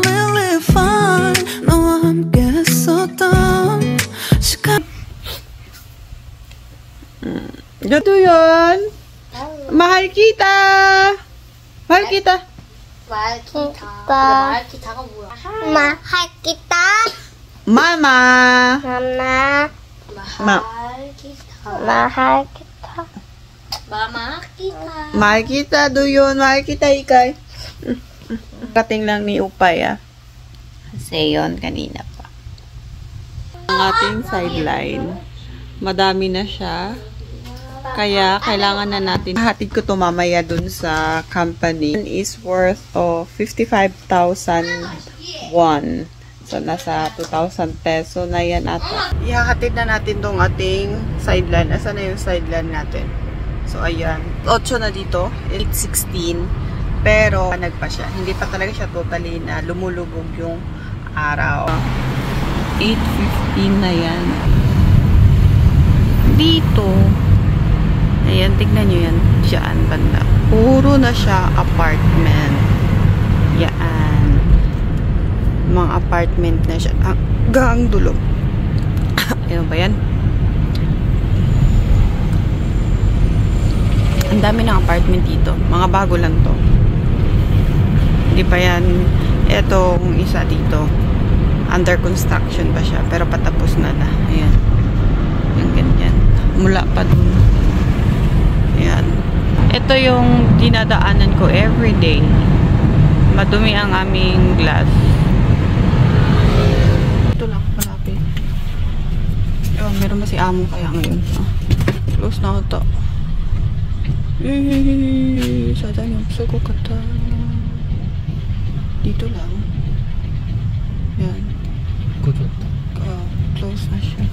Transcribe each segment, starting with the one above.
really fun. 너와 함께 했었던 시간. Ito yun. Mahal kita. Mahal kita. mahal kita. mahal kita가 뭐야? mahal kita. Mama. Mama. mahal kita. Mahal kita. mama kita. Mahal kita, Duyon. Mahal kita, Ikay. Kating lang ni Upay, ah. Kasi yun, kanina pa. Ang ating sideline. Madami na siya. Kaya, kailangan na natin. Hatid ko to mamaya dun sa company. Is worth of 55,000 won. So, nasa 2,000 peso na yan ata. Ihahatid na natin tong ating sideline. Asan na yung sideline natin? So, ayan. 8 na dito. 8:16. Pero, nagpa siya. Hindi pa talaga siya totally na lumulubog yung araw. 8:15 na yan. Dito. Ayan, tignan nyo yan. Diyan, banda. Puro na siya apartment. Yan. Mga apartment na siya. Hanggang dulo. Ano ba yan? Ang dami ng apartment dito. Mga bago lang to. Hindi pa yan. Etong isa dito. Under construction pa siya. Pero patapos na na. Ayan. Yung ganyan. Mula pa dun. Ayan. Ito yung dinadaanan ko everyday. Madumi ang aming glass. Ito lang. Malapit. Ewan, meron ba si amo kaya ngayon? Close na ito. Sadang yung suko kata. Dito lang. Yan. Close na siya.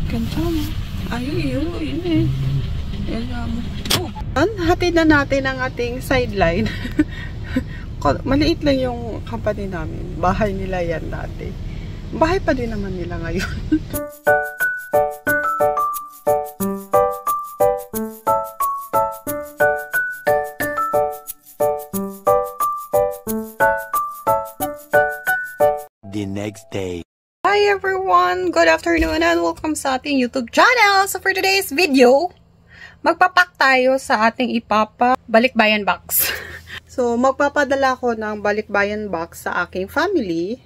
Ganda mo. Ayun, yun eh. Yan mo. Oh. Hatid na natin ang ating sideline. Maliit lang yung company namin. Bahay nila yan dati. Bahay pa din naman nila ngayon. The next day. Hi everyone! Good afternoon and welcome sa ating YouTube channel! So for today's video, magpapak tayo sa ating balikbayan box. So magpapadala ko ng balikbayan box sa aking family.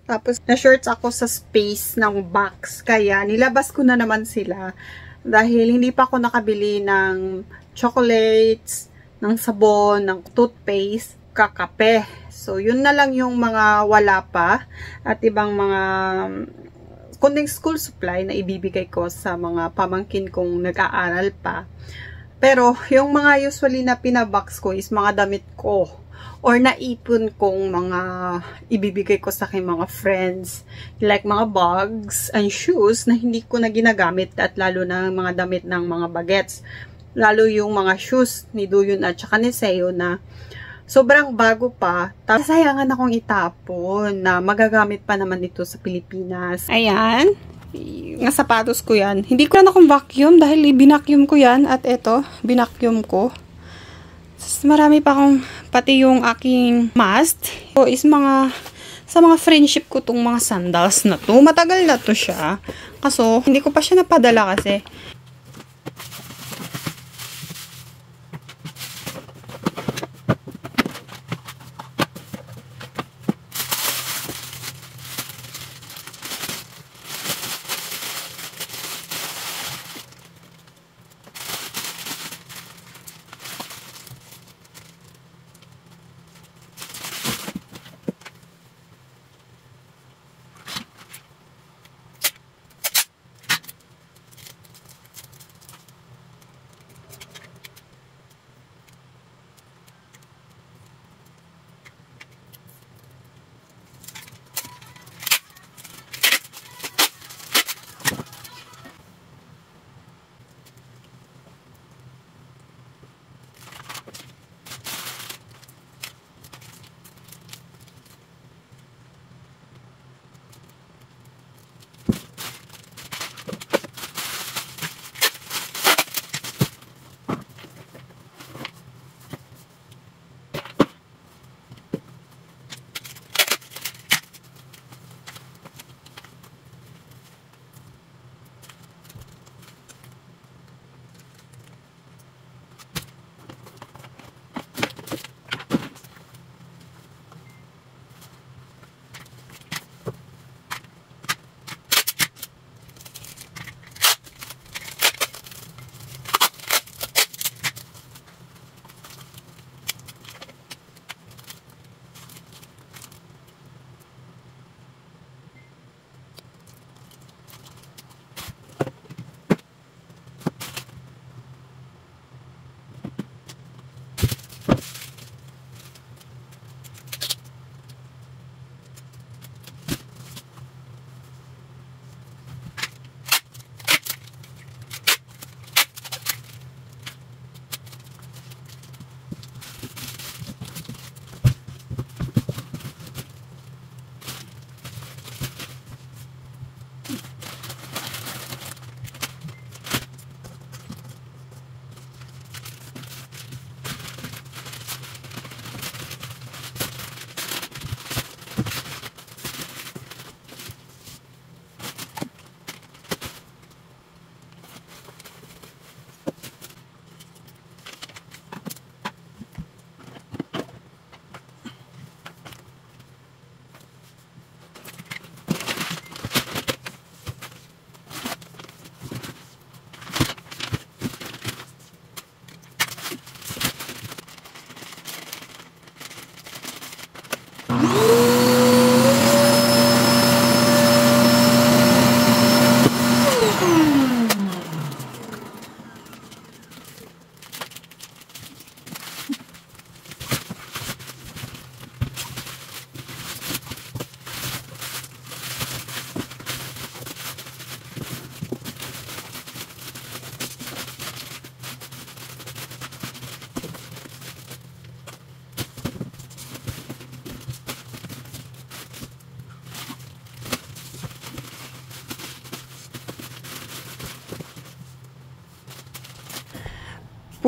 Tapos na-shorts ako sa space ng box. Kaya nilabas ko na naman sila. Dahil hindi pa ako nakabili ng chocolates, ng sabon, ng toothpaste, kakape. So, yun na lang yung mga wala pa at ibang mga kunting school supply na ibibigay ko sa mga pamangkin kong nag-aaral pa. Pero, yung mga usually na pinabox ko is mga damit ko or naipon kong mga ibibigay ko sa aking mga friends. Like mga bags and shoes na hindi ko na ginagamit at lalo na mga damit ng mga bagets. Lalo yung mga shoes ni Duyon at saka ni Seo na sobrang bago pa. Tapos sayangan akong itapon na magagamit pa naman dito sa Pilipinas. Ayan. Yung sapatos ko yan. Hindi ko na akong vacuum dahil binacuum ko yan. At eto, binacuum ko. Tapos marami pa akong, pati yung aking mast. So, is sa mga friendship ko tong mga sandals na to. Matagal na to siya. Kaso, hindi ko pa siya napadala kasi.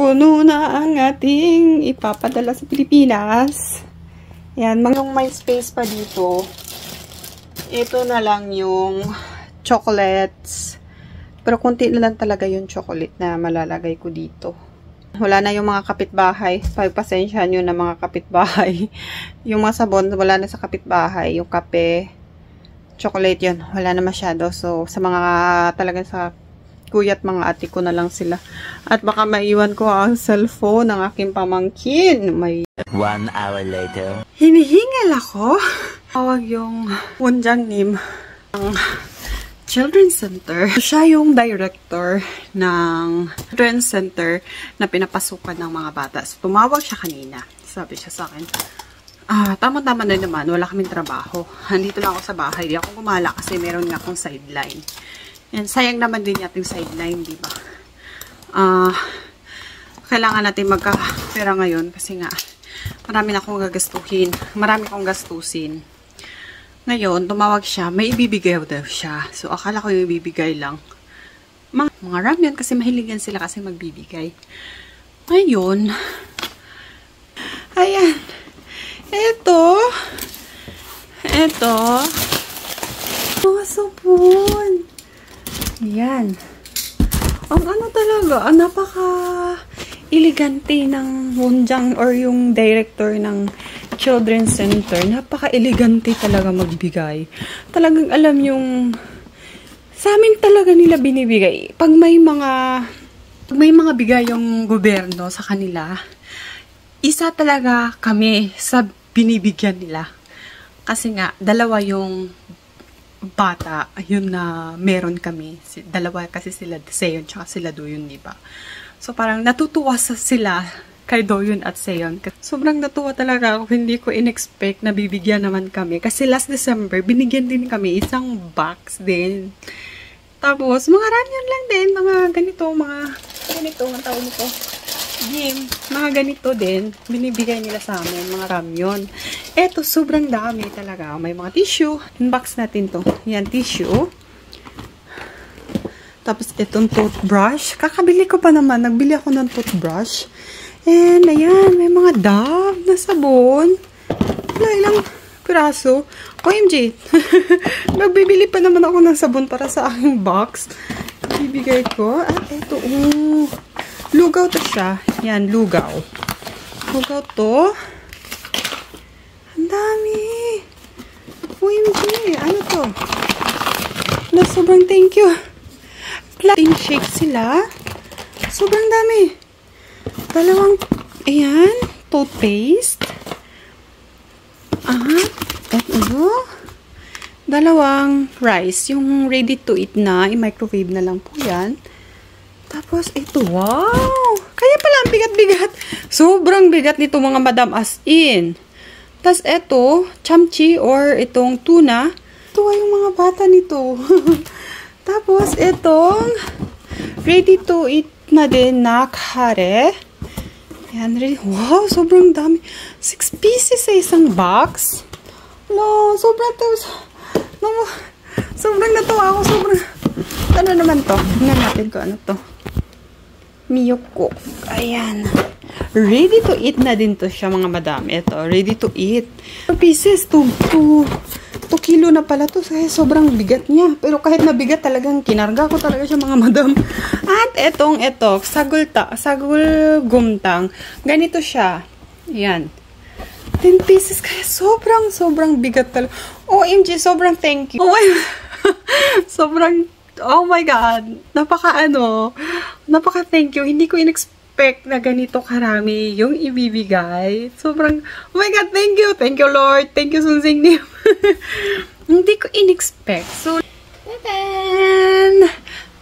puno na ang ating ipapadala sa Pilipinas. Yan, yung may space pa dito. Ito na lang yung chocolates. Pero kunti na lang talaga yung chocolate na malalagay ko dito. Wala na yung mga kapitbahay. Pagpasensya nyo na mga kapitbahay. Yung mga sabon, wala na sa kapitbahay. Yung kape, chocolate yun. Wala na masyado. So, sa mga talagang sa kuya at mga ate ko na lang sila. At baka maiwan ko ang cellphone ng aking pamangkin. May 1 hour later. hinihingal ako. Tawag yung Wonjang Nim ng Children's Center. Siya yung director ng Children's Center na pinapasukan ng mga bata. So, tumawag siya kanina. Sabi siya sa akin, tama-tama na naman. Wala kaming trabaho. Andito lang ako sa bahay. Di ako gumala kasi meron nga akong sideline. Yan, sayang naman din natin sideline, di ba? Kailangan natin magka-pera ngayon kasi nga marami na akong gagastuhin. Marami akong gastusin. Ngayon, tumawag siya, may ibibigay daw siya. So, akala ko yung ibibigay lang. Mga ramyon kasi mahilig yan sila kasi magbibigay. Ngayon, ayan. Ito. Mga sabon. Ayan. Ang ano talaga, napaka-elegante ng Wonjang or yung director ng Children's Center. Napaka-elegante talaga magbigay. Talagang alam yung sa amin talaga nila binibigay. Pag may mga bigay yung gobyerno sa kanila, isa talaga kami sa binibigyan nila. Kasi nga, dalawa yung bata, yun na meron kami. Dalawa kasi sila, Seon, tsaka sila Doyun, diba? So, parang natutuwa sila kay Doyun at Seon. Sobrang natuwa talaga ako. Hindi ko in-expect na bibigyan naman kami. Kasi last December, binigyan din kami isang box din. Tapos, mga ramyon lang din. Mga ganito, ang tawag nito. Mga ganito din. Binibigay nila sa amin, mga ramyon. Eto, sobrang dami talaga. May mga tissue. Unbox natin to. Yan, tissue. Tapos, itong toothbrush. Kakabili ko pa naman. Nagbili ako ng toothbrush. And, ayan, may mga Dove na sabon. Wala, ilang piraso. OMG! Nagbibili pa naman ako ng sabon para sa aking box. Bibigay ko. Eto, lugaw to siya. Yan, lugaw. Lugaw to. Ang dami. OMG! Ano to? Sobrang thank you. Plain shake sila. Sobrang dami. Dalawang, ayan, toothpaste. Dalawang rice. Yung ready to eat na. I-microwave na lang po yan. Tapos, ito, wow! Kaya pala, ang bigat-bigat. Sobrang bigat nito mga madam, as in. Tapos, ito, chamchi or itong tuna. Ito yung mga bata nito. Tapos, itong ready to eat na din na kare. Yan, wow, sobrang dami. 6 pieces sa isang box. No, sobrang natuwa ako. Ano naman to? Tingnan natin ko ano to. Miyoko. Ayan. Ready to eat na din to siya mga madam. Ito, ready to eat. 2 pieces, 2 kilo na pala to. Kaya sobrang bigat niya. Pero kahit nabigat talagang kinarga ko talaga siya mga madam. At ito, sagul gumtang. Ganito siya. Ayan. 10 pieces. Kaya sobrang bigat talaga. OMG, sobrang thank you. Oh my God. Napaka thank you. Hindi ko in-expect na ganito karami yung ibibigay. Oh my God, thank you. Thank you, Lord. Thank you, Sunsing Nim. Hindi ko in-expect.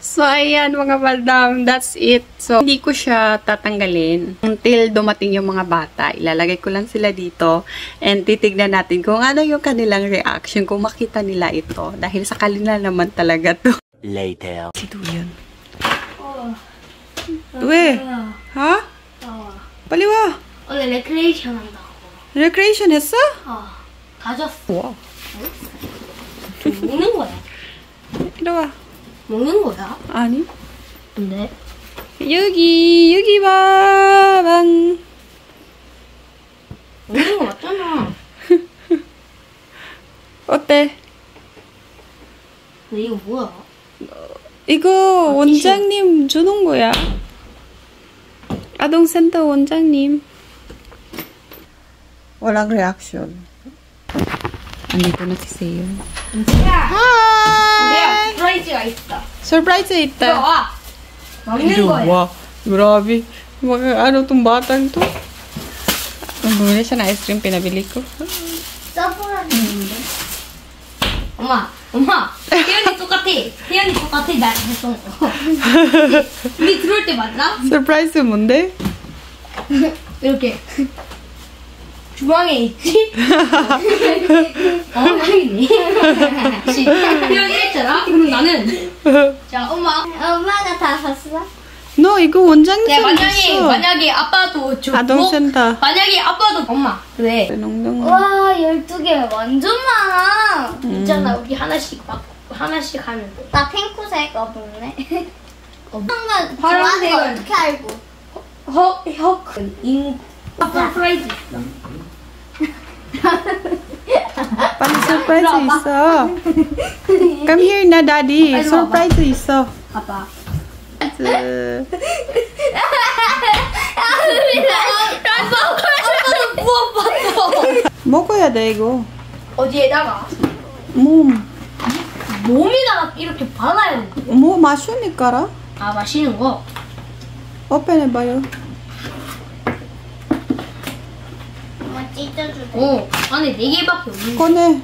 So, ayan mga madam, that's it. So, hindi ko siya tatanggalin until dumating yung mga bata. Ilalagay ko lang sila dito and titignan natin kung ano yung kanilang reaction kung makita nila ito. Dahil sa kanila naman talaga to. Later. Si Doyun. 왜? 하? 빨리 와. 오늘 레크레이션 한다고. 레크레이션 했어? 다 줬어. 와. 먹는 거야. 이리 와. 먹는 거야? 아니. 근데? 여기 봐방. 이거 맞잖아. 어때? 근데 이거 뭐야? 이거 원장님 주는 거야. 아동센터 원장님. Walang reaction. Andito na si Seo. Hi! 프라이즈가 있다. Surprise 있다. 와. 먹는 거야. Wow, grabe. Mga ano tong batang to? Bumili siya na ice cream, pinabili ko. 엄마. 태연이 똑같아. 나 했던 거. 우리 들어올 때 맞나? Surprise 뭔데? 이렇게. 주방에 있지? 여기네. 태연이 이랬잖아? 그럼 나는. 자, 엄마가 다 샀어? No, 이거 원장님 야, 줬어. 만약에 아빠도 줘. 아동센터. 만약에 아빠도 엄마. 그래. 농동. 와 12개 완전 많아. 있잖아. 우리 하나씩 하면 돼. 나 핑크색 없네. 엄마가 파란색은- 좋아하는 거 어떻게 알고? 아빠 프라이즈 있어. Paano surprise 있어? Come here na, daddy. Ay, Surprise 있어. 아빠. 아빠는 부어봤어. 먹어야 돼, 이거. 어디에다가? 몸에다가 이렇게 발라야 돼. 뭐 마시니까라? 아, 마시는 거? 오픈해봐요. 엄마 찢어주세요. 어. 안에 4개밖에 없는 거. 꺼내.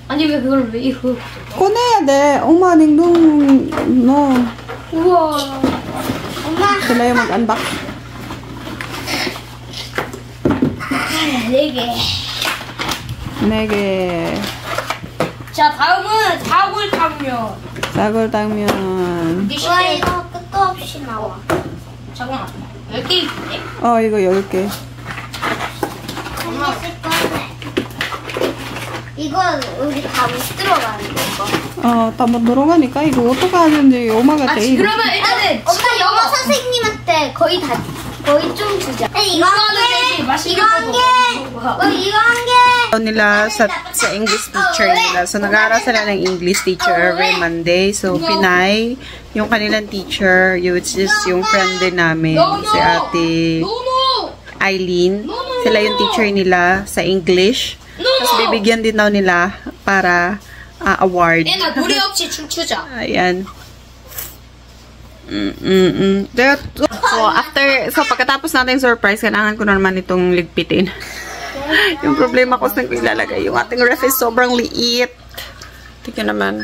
아니, 왜 그걸 왜 이거. 꺼내야 돼. 엄마 냉동 넣어. 우와. 엄마 Sila yung mag-unbox. 4개. 4개. 자, 다음은 사골탕면. 사골탕면. 이게 와 쉽게. 이거 끝도 없이 나와. 잠깐만. 10개 있네? 이거 10개. 한 개씩 꺼내. 이거 우리 다 못 들어가는데 이거. 다 못 들어가니까 이거 어떻게 하는지 엄마가 아, 돼. 그러면 일단은. 엄마 영어 선생님한테 거의 좀 주자. 이거 한 개. 맛있게 이거 한 개. 이거 한 개. nila sa English teacher nila. So, nag-aaral sila ng English teacher every Monday. So, Pinay, yung kanilang teacher, which is yung friend din namin, si Ate Eileen. Sila yung teacher nila sa English. Tapos, bibigyan din daw nila para award. 얘나 노래 없이 춤추자. Ayan. So, pagkatapos natin surprise, kailangan ko na naman itong ligpitin. Yung problema ko saan ko ilalagay. Yung ating ref is sobrang liit. Tingnan naman.